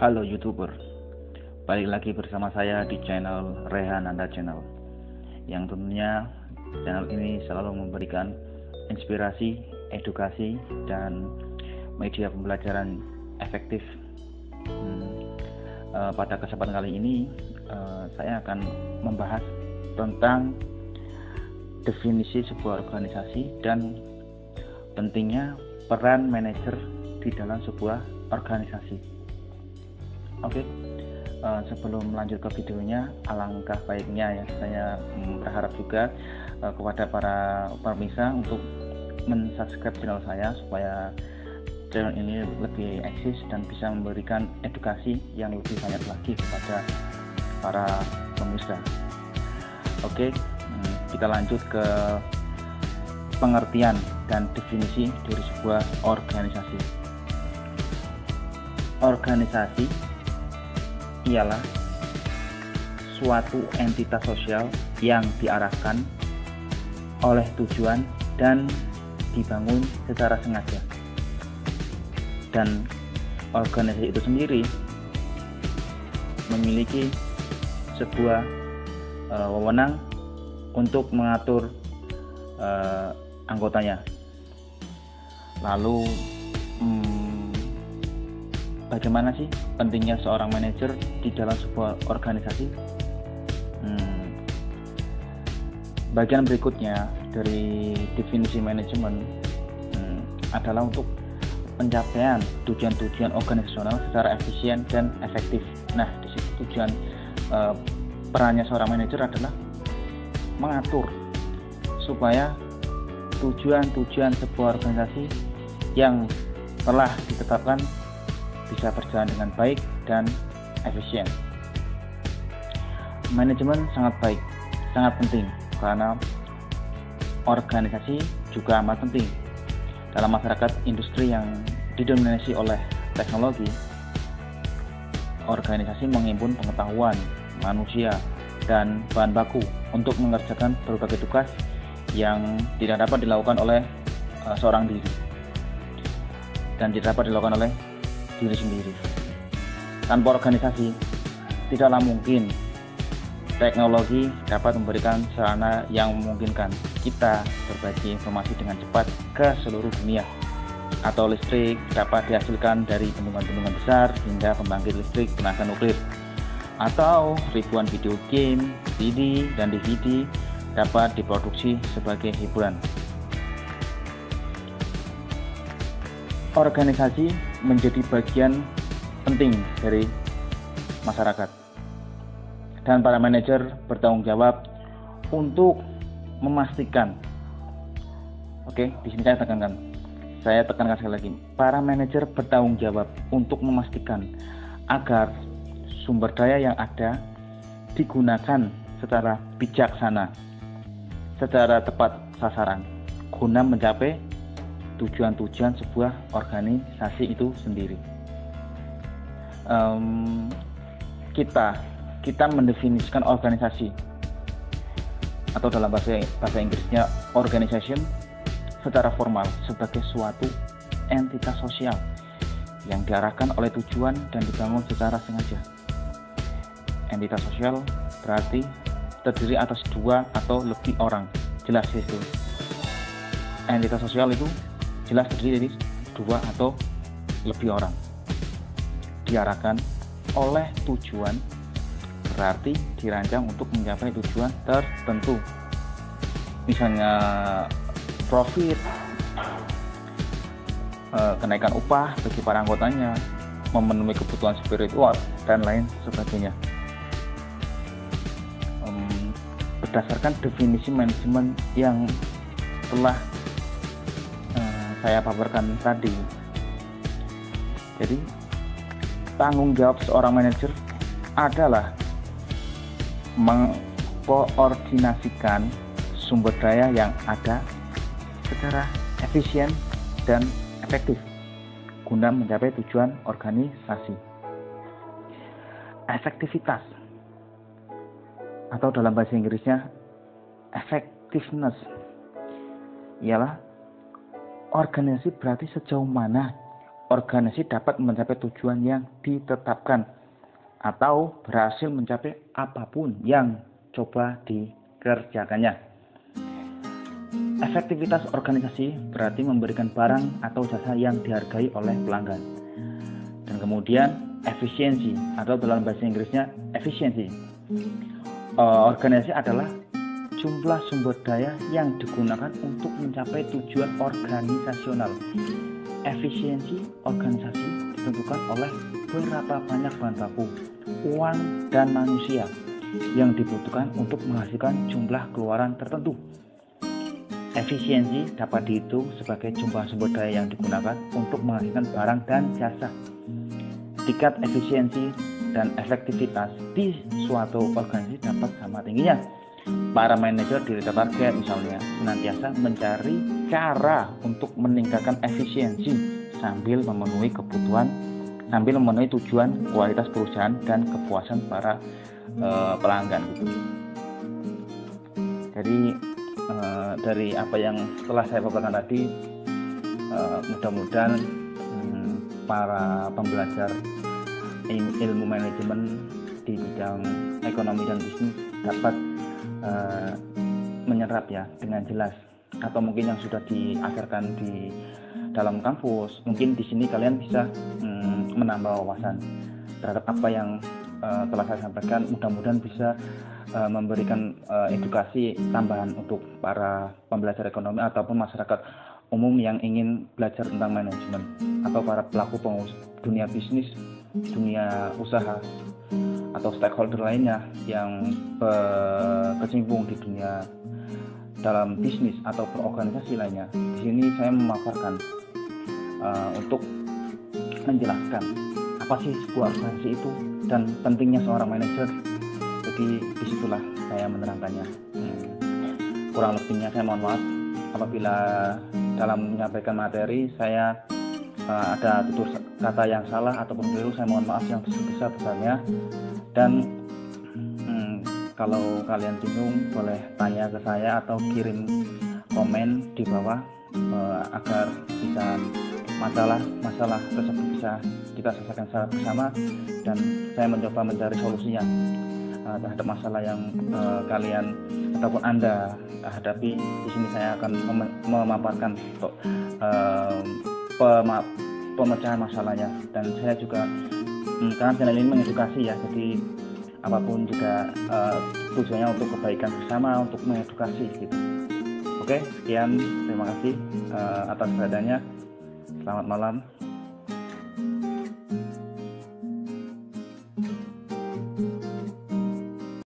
Halo YouTuber, balik lagi bersama saya di channel Rehananda Channel, yang tentunya channel ini selalu memberikan inspirasi, edukasi, dan media pembelajaran efektif. Pada kesempatan kali ini saya akan membahas tentang definisi sebuah organisasi dan pentingnya peran manajer di dalam sebuah organisasi. Oke, sebelum lanjut ke videonya, alangkah baiknya ya saya berharap juga kepada para pemirsa untuk mensubscribe channel saya supaya channel ini lebih eksis dan bisa memberikan edukasi yang lebih banyak lagi kepada para pemirsa. Oke, kita lanjut ke pengertian dan definisi dari sebuah organisasi. Organisasi ialah suatu entitas sosial yang diarahkan oleh tujuan dan dibangun secara sengaja, dan organisasi itu sendiri memiliki sebuah wewenang untuk mengatur anggotanya. Lalu bagaimana sih pentingnya seorang manajer di dalam sebuah organisasi? Bagian berikutnya dari definisi manajemen adalah untuk pencapaian tujuan-tujuan organisasional secara efisien dan efektif. Nah, di situ tujuan perannya seorang manajer adalah mengatur supaya tujuan-tujuan sebuah organisasi yang telah ditetapkan bisa berjalan dengan baik dan efisien. Manajemen sangat baik, sangat penting karena organisasi juga amat penting. Dalam masyarakat industri yang didominasi oleh teknologi, organisasi menghimpun pengetahuan manusia dan bahan baku untuk mengerjakan berbagai tugas yang tidak dapat dilakukan oleh seorang diri dan tidak dapat dilakukan oleh diri sendiri. Tanpa organisasi, tidaklah mungkin teknologi dapat memberikan sarana yang memungkinkan kita berbagi informasi dengan cepat ke seluruh dunia, atau listrik dapat dihasilkan dari bendungan-bendungan besar hingga pembangkit listrik tenaga nuklir, atau ribuan video game, CD, dan DVD dapat diproduksi sebagai hiburan. Organisasi menjadi bagian penting dari masyarakat, dan para manajer bertanggung jawab untuk memastikan. Oke, di sini saya tekankan sekali lagi, para manajer bertanggung jawab untuk memastikan agar sumber daya yang ada digunakan secara bijaksana, secara tepat sasaran, guna mencapai tujuan-tujuan sebuah organisasi itu sendiri. Kita mendefinisikan organisasi, atau dalam bahasa Inggrisnya organization, secara formal sebagai suatu entitas sosial yang diarahkan oleh tujuan dan dibangun secara sengaja. Entitas sosial berarti terdiri atas dua atau lebih orang, jelas itu. Entitas sosial itu jelas terdiri dari dua atau lebih orang, diarahkan oleh tujuan berarti dirancang untuk mencapai tujuan tertentu, misalnya profit, kenaikan upah bagi para anggotanya, memenuhi kebutuhan spiritual, dan lain sebagainya. Berdasarkan definisi manajemen yang telah saya paparkan tadi, jadi tanggung jawab seorang manajer adalah mengkoordinasikan sumber daya yang ada secara efisien dan efektif guna mencapai tujuan organisasi. Efektivitas, atau dalam bahasa Inggrisnya effectiveness, ialah organisasi berarti sejauh mana organisasi dapat mencapai tujuan yang ditetapkan atau berhasil mencapai apapun yang coba dikerjakannya. Efektivitas organisasi berarti memberikan barang atau jasa yang dihargai oleh pelanggan. Dan kemudian efisiensi, atau dalam bahasa Inggrisnya efisiensi. Organisasi adalah jumlah sumber daya yang digunakan untuk mencapai tujuan organisasional. Efisiensi organisasi ditentukan oleh berapa banyak bahan baku, uang, dan manusia yang dibutuhkan untuk menghasilkan jumlah keluaran tertentu. Efisiensi dapat dihitung sebagai jumlah sumber daya yang digunakan untuk menghasilkan barang dan jasa. Tingkat efisiensi dan efektivitas di suatu organisasi dapat sama tingginya. Para manajer di leader target misalnya senantiasa mencari cara untuk meningkatkan efisiensi sambil memenuhi tujuan kualitas perusahaan dan kepuasan para pelanggan gitu. Jadi dari apa yang telah saya paparkan tadi, mudah-mudahan para pembelajar ilmu manajemen di bidang ekonomi dan bisnis dapat menyerap ya dengan jelas, atau mungkin yang sudah diajarkan di dalam kampus, mungkin di sini kalian bisa menambah wawasan terhadap apa yang telah saya sampaikan. Mudah-mudahan bisa memberikan edukasi tambahan untuk para pembelajar ekonomi ataupun masyarakat umum yang ingin belajar tentang manajemen, atau para pelaku dunia bisnis, dunia usaha, atau stakeholder lainnya yang berkecimpung di dunia dalam bisnis atau organisasi lainnya. Di sini saya memaparkan untuk menjelaskan apa sih sebuah organisasi itu dan pentingnya seorang manajer. Jadi disitulah saya menerangkannya. Kurang lebihnya saya mohon maaf apabila dalam menyampaikan materi saya ada tutur kata yang salah ataupun keliru. Saya mohon maaf yang sebesar-besarnya. Dan kalau kalian bingung boleh tanya ke saya atau kirim komen di bawah agar bisa masalah tersebut bisa kita selesaikan secara bersama, dan saya mencoba mencari solusinya terhadap masalah yang kalian ataupun Anda hadapi. Di sini saya akan memaparkan untuk pemecahan masalahnya, dan saya juga karena channel ini mengedukasi ya, jadi apapun juga tujuannya untuk kebaikan bersama, untuk mengedukasi gitu. Oke, sekian, terima kasih atas perhatiannya. Selamat malam.